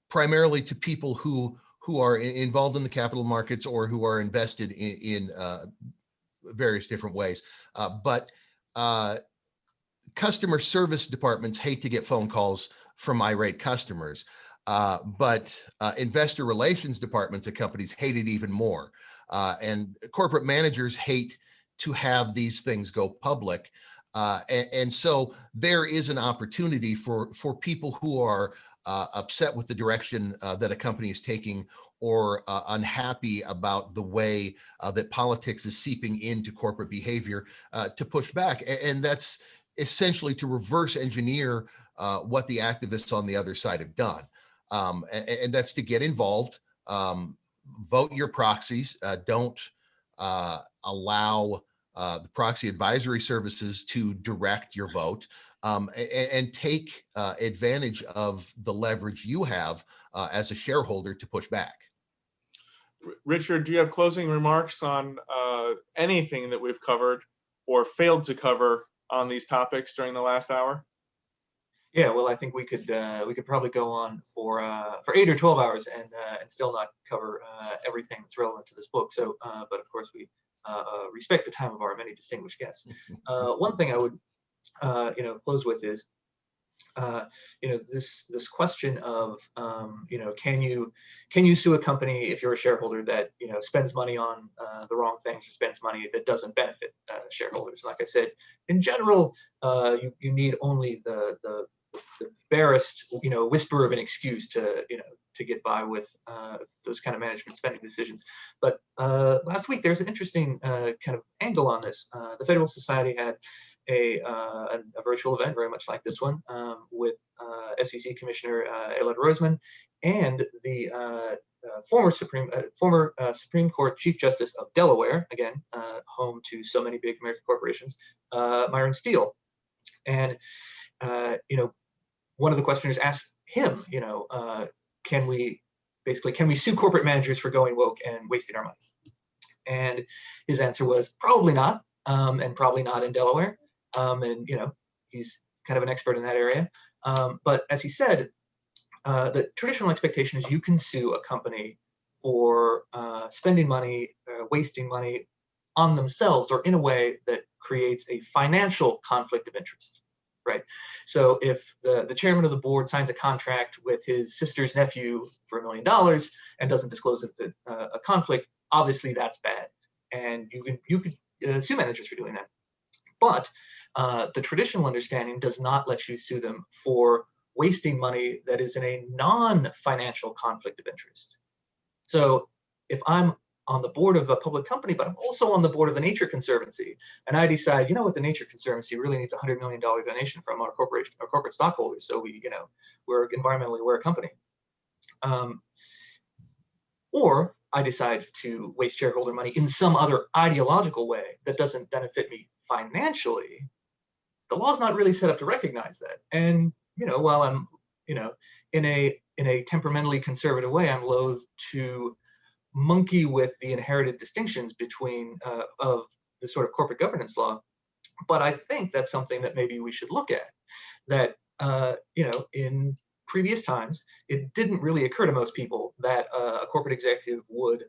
primarily to people who are involved in the capital markets or who are invested in various different ways. But customer service departments hate to get phone calls from irate customers. But investor relations departments at companies hate it even more. And corporate managers hate to have these things go public. And so there is an opportunity for people who are upset with the direction that a company is taking, or unhappy about the way that politics is seeping into corporate behavior, to push back. And that's essentially to reverse engineer what the activists on the other side have done. And that's to get involved, vote your proxies, don't allow the proxy advisory services to direct your vote, and take advantage of the leverage you have as a shareholder to push back. Richard, do you have closing remarks on anything that we've covered or failed to cover on these topics during the last hour? Yeah, well, I think we could probably go on for 8 or 12 hours and still not cover everything that's relevant to this book. So, but of course we respect the time of our many distinguished guests. One thing I would close with is this question of can you sue a company if you're a shareholder that spends money on the wrong things, or spends money that doesn't benefit shareholders? Like I said, in general, you need only the barest whisper of an excuse to get by with those kind of management spending decisions. But last week there's an interesting kind of angle on this. The Federal Society had a virtual event very much like this one, with SEC Commissioner Elad Roseman and the former Supreme Court Chief Justice of Delaware, again home to so many big American corporations, Myron Steele. And one of the questioners asked him, can we sue corporate managers for going woke and wasting our money? And his answer was probably not, and probably not in Delaware. And he's kind of an expert in that area. But as he said, the traditional expectation is you can sue a company for spending money, wasting money on themselves, or in a way that creates a financial conflict of interest. Right. So if the chairman of the board signs a contract with his sister's nephew for $1 million and doesn't disclose it's a conflict, obviously that's bad, and you could sue managers for doing that. But the traditional understanding does not let you sue them for wasting money that is in a non-financial conflict of interest. So if I'm on the board of a public company, but I'm also on the board of the Nature Conservancy, and I decide, the Nature Conservancy really needs a $100 million donation from our corporate stockholders, so we're an environmentally aware company. Or I decide to waste shareholder money in some other ideological way that doesn't benefit me financially. The law's not really set up to recognize that. And while I'm in a temperamentally conservative way, I'm loath to monkey with the inherited distinctions between of the sort of corporate governance law. But I think that's something that maybe we should look at. That in previous times, it didn't really occur to most people that a corporate executive would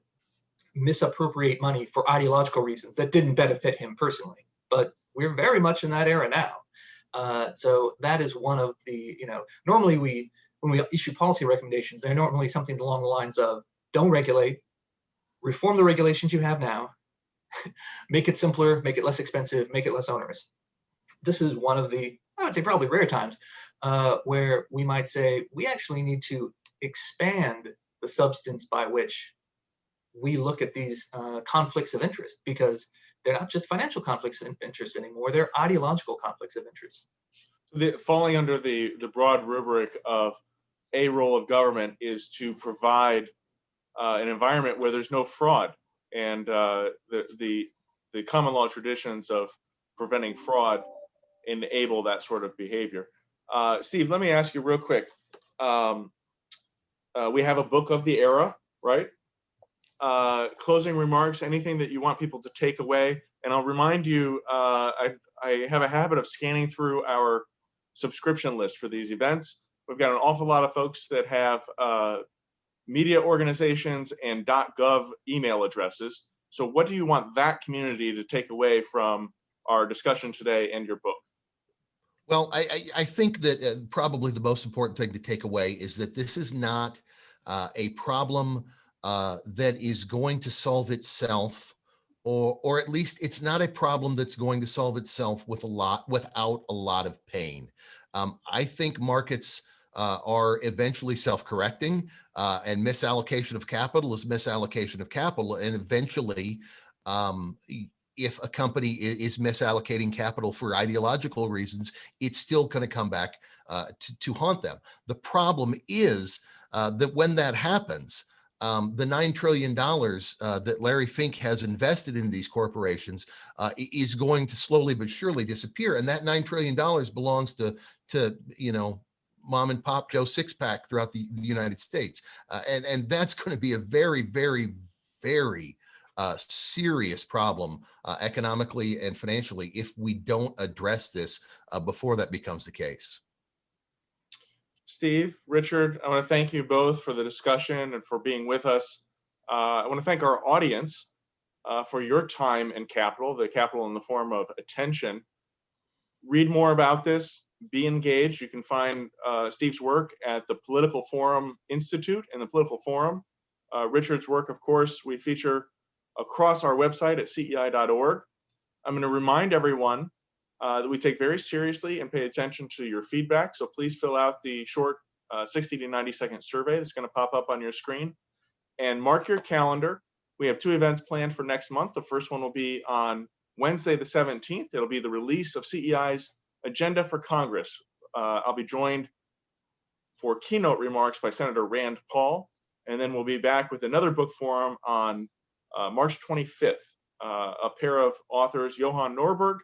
misappropriate money for ideological reasons that didn't benefit him personally. But we're very much in that era now. So that is one of the normally when we issue policy recommendations, they're normally something along the lines of don't regulate. Reform the regulations you have now, make it simpler, make it less expensive, make it less onerous. This is one of the, I would say probably rare times, where we might say we actually need to expand the substance by which we look at these conflicts of interest, because they're not just financial conflicts of interest anymore, they're ideological conflicts of interest. Falling under the broad rubric of a role of government is to provide an environment where there's no fraud, and the common law traditions of preventing fraud enable that sort of behavior. Steve, let me ask you real quick. We have a book of the era, right? Closing remarks, anything that you want people to take away? And I'll remind you, I have a habit of scanning through our subscription list for these events. We've got an awful lot of folks that have media organizations and .gov email addresses. So what do you want that community to take away from our discussion today and your book? Well, I think that probably the most important thing to take away is that this is not a problem that is going to solve itself, or at least it's not a problem that's going to solve itself without a lot of pain. I think markets are eventually self-correcting, and misallocation of capital is misallocation of capital, and eventually, if a company is misallocating capital for ideological reasons, it's still going to come back to haunt them. The problem is that when that happens, the $9 trillion that Larry Fink has invested in these corporations is going to slowly but surely disappear. And that $9 trillion belongs to mom and pop Joe Sixpack throughout the United States. And that's going to be a very, very, very serious problem economically and financially if we don't address this before that becomes the case. Steve, Richard, I want to thank you both for the discussion and for being with us. I want to thank our audience for your time and capital, the capital in the form of attention. Read more about this, be engaged. You can find Steve's work at the Political Forum Institute and the Political Forum. Richard's work, of course, we feature across our website at cei.org. I'm going to remind everyone that we take very seriously and pay attention to your feedback. So please fill out the short 60 to 90-second survey that's going to pop up on your screen. And mark your calendar. We have 2 events planned for next month. The first one will be on Wednesday the 17th. It'll be the release of CEI's Agenda for Congress. I'll be joined for keynote remarks by Senator Rand Paul. And then we'll be back with another book forum on March 25th. A pair of authors, Johan Norberg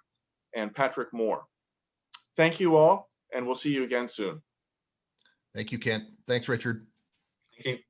and Patrick Moore. Thank you all, and we'll see you again soon. Thank you, Kent. Thanks, Richard. Thank you.